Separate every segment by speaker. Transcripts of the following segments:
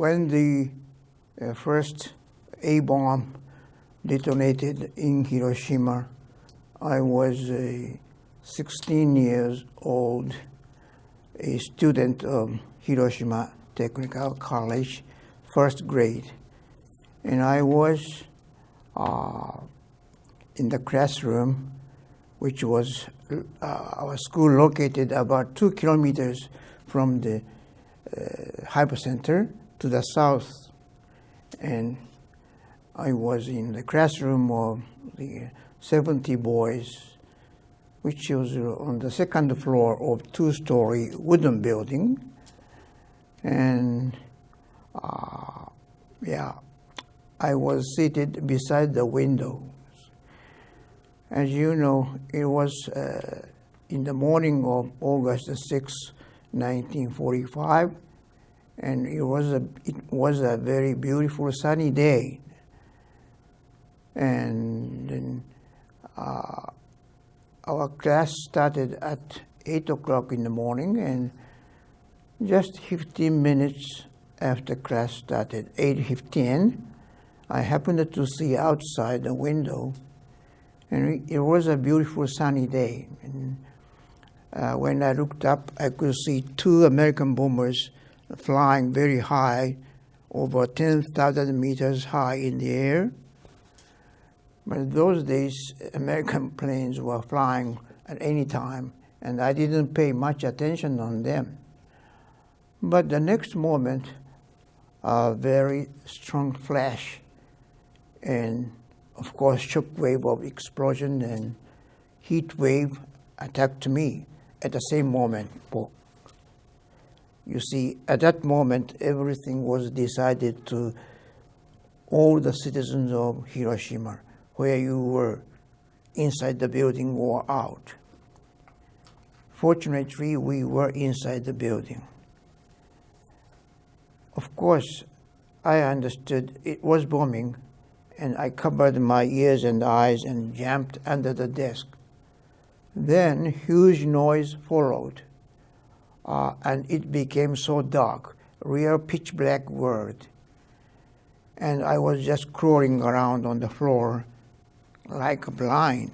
Speaker 1: when the first A-bomb detonated in Hiroshima, I was 16 years old, a student of Hiroshima Technical College, first grade. And I was in the classroom, which was our school located about 2 kilometers from the hypercenter to the south. And I was in the classroom of the 70 boys, which was on the second floor of 2-story wooden building. And I was seated beside the windows. As you know, it was in the morning of August 6, 1945, and it was a very beautiful sunny day. And then, our class started at 8 o'clock in the morning, and just 15 minutes after class started, 8:15, I happened to see outside the window, and it was a beautiful sunny day. And when I looked up, I could see 2 American bombers flying very high, over 10,000 meters high in the air. But in those days, American planes were flying at any time, and I didn't pay much attention on them. But the next moment, a very strong flash, and of course, shock wave of explosion and heat wave attacked me at the same moment. You see, at that moment, everything was decided to all the citizens of Hiroshima, where you were, inside the building or out. Fortunately, we were inside the building. Of course, I understood it was bombing, and I covered my ears and eyes and jumped under the desk. Then huge noise followed, and it became so dark, real pitch black world. And I was just crawling around on the floor like blind.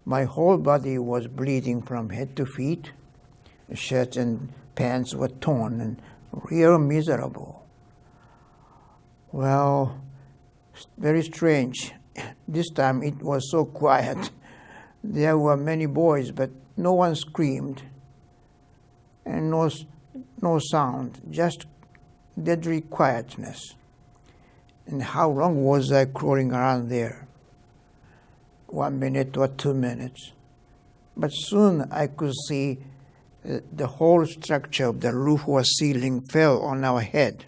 Speaker 1: My whole body was bleeding from head to feet. Shirts and pants were torn and real miserable. Well, very strange. This time it was so quiet. There were many boys, but no one screamed. And no sound, just deadly quietness. And how long was I crawling around there? 1 minute or 2 minutes. But soon I could see the whole structure of the roof or ceiling fell on our head.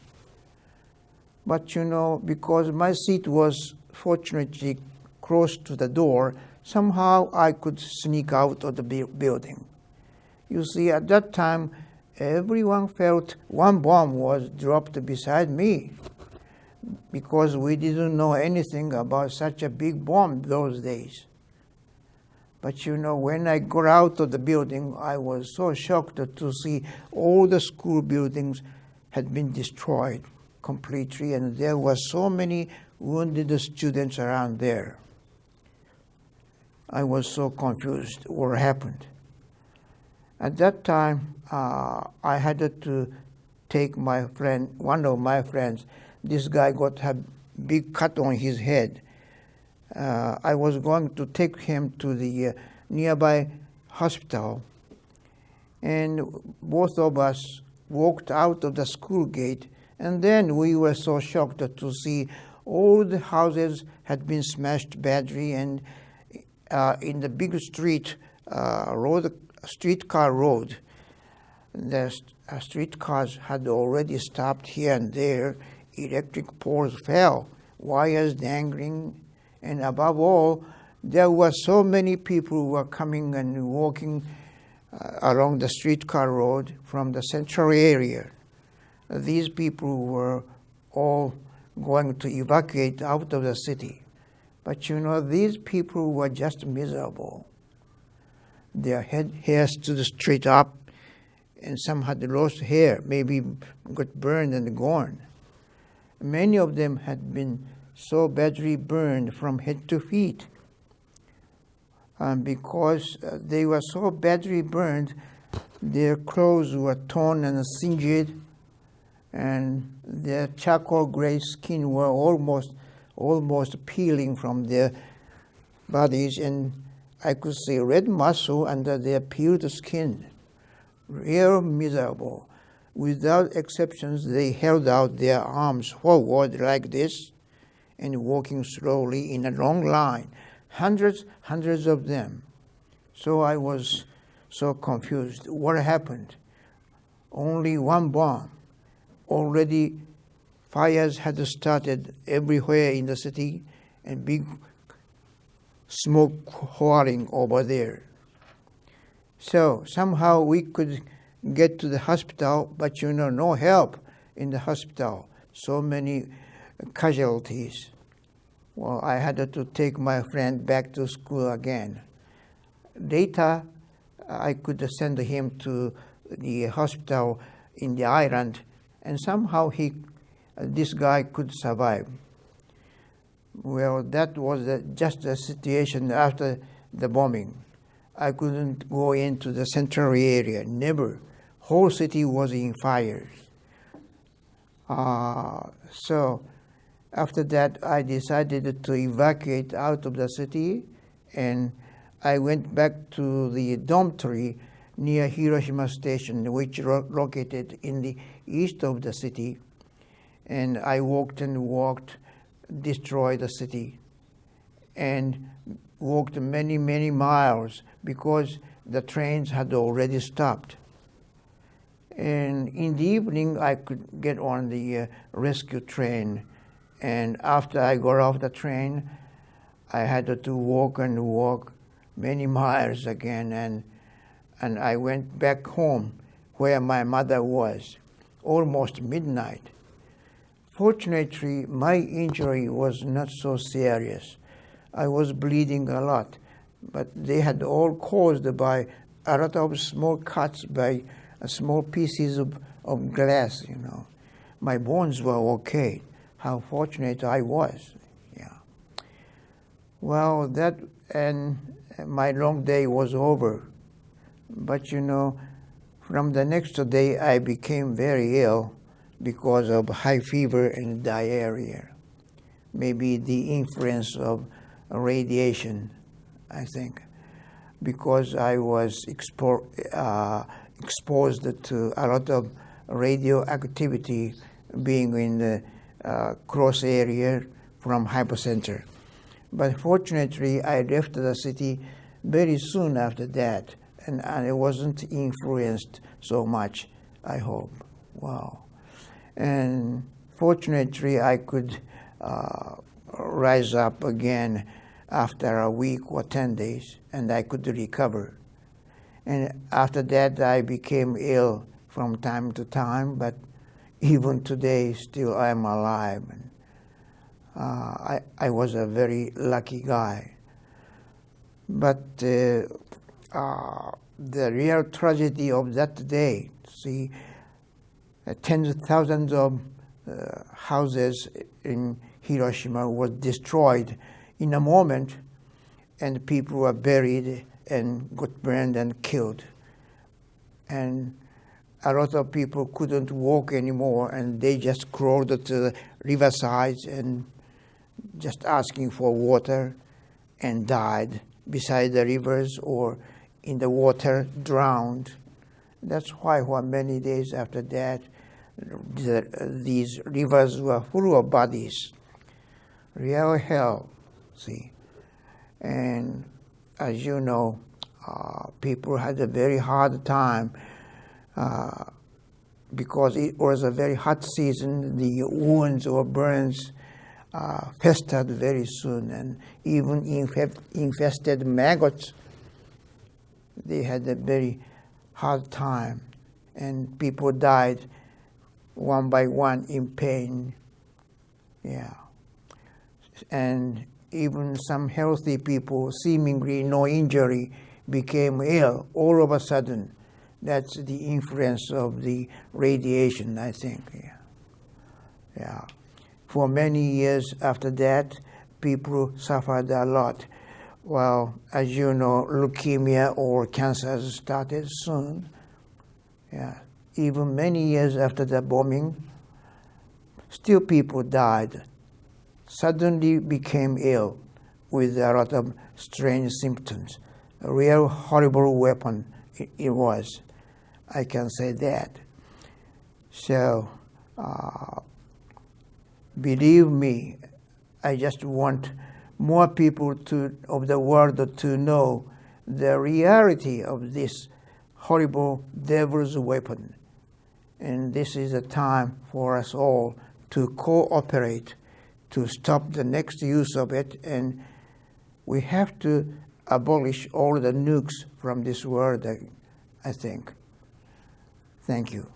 Speaker 1: But you know, because my seat was fortunately close to the door, somehow I could sneak out of the building. You see, at that time, everyone felt one bomb was dropped beside me, because we didn't know anything about such a big bomb those days. But you know, when I got out of the building, I was so shocked to see all the school buildings had been destroyed completely, and there were so many wounded students around there. I was so confused what happened. At that time, I had to take my friend, one of my friends. This guy got a big cut on his head. I was going to take him to the nearby hospital, and both of us walked out of the school gate, and then we were so shocked to see all the houses had been smashed badly, and in the big streetcar road, the streetcars had already stopped here and there. Electric poles fell, wires dangling, and above all, there were so many people who were coming and walking along the streetcar road from the central area. These people were all going to evacuate out of the city. But you know, these people were just miserable. Their hair stood straight up, and some had lost hair, maybe got burned and gone. Many of them had been so badly burned from head to feet. And because they were so badly burned, their clothes were torn and singed, and their charcoal gray skin were almost peeling from their bodies, and I could see red muscle under their peeled skin. Real miserable. Without exceptions, they held out their arms forward like this and walking slowly in a long line, hundreds of them. So I was so confused. What happened? Only one bomb. Already fires had started everywhere in the city, and big smoke whirling over there. So somehow we could get to the hospital, but no help in the hospital. So many casualties. Well, I had to take my friend back to school again. Later, I could send him to the hospital in the island, and somehow this guy could survive. Well, that was just the situation after the bombing. I couldn't go into the central area, never. Whole city was in fires. So after that, I decided to evacuate out of the city, and I went back to the dormitory near Hiroshima Station, which located in the east of the city. And I walked and walked, destroyed the city, and walked many miles because the trains had already stopped. And in the evening, I could get on the rescue train. And after I got off the train, I had to walk and walk many miles again. And I went back home where my mother was, almost midnight. Fortunately, my injury was not so serious. I was bleeding a lot, but they had all caused by a lot of small cuts by small pieces of glass, My bones were okay. How fortunate I was, yeah. Well, and my long day was over. But from the next day I became very ill because of high fever and diarrhea. Maybe the influence of radiation, I think, because I was exposed to a lot of radioactivity being in the cross area from hypocenter. But fortunately, I left the city very soon after that, and I wasn't influenced so much, I hope. Wow. And fortunately, I could rise up again after a week or 10 days, and I could recover. And after that, I became ill from time to time, but even today, still I'm alive. I was a very lucky guy. But the real tragedy of that day, see, tens of thousands of houses in Hiroshima was destroyed in a moment, and people were buried and got burned and killed. And a lot of people couldn't walk anymore, and they just crawled to the riversides and just asking for water and died beside the rivers or in the water, drowned. That's why many days after that, these rivers were full of bodies. Real hell, see. And as you know, people had a very hard time because it was a very hot season. The wounds or burns festered very soon, and even infested maggots. They had a very hard time, and people died one by one in pain. Yeah. And even some healthy people, seemingly no injury, became ill all of a sudden. That's the influence of the radiation, I think. Yeah. For many years after that, people suffered a lot. Well, as you know, leukemia or cancer started soon. Yeah. Even many years after the bombing, still people died, suddenly became ill with a lot of strange symptoms. A real horrible weapon it was. I can say that. So, believe me, I just want more people of the world to know the reality of this horrible devil's weapon. And this is a time for us all to cooperate to stop the next use of it, and we have to abolish all the nukes from this world, I think. Thank you.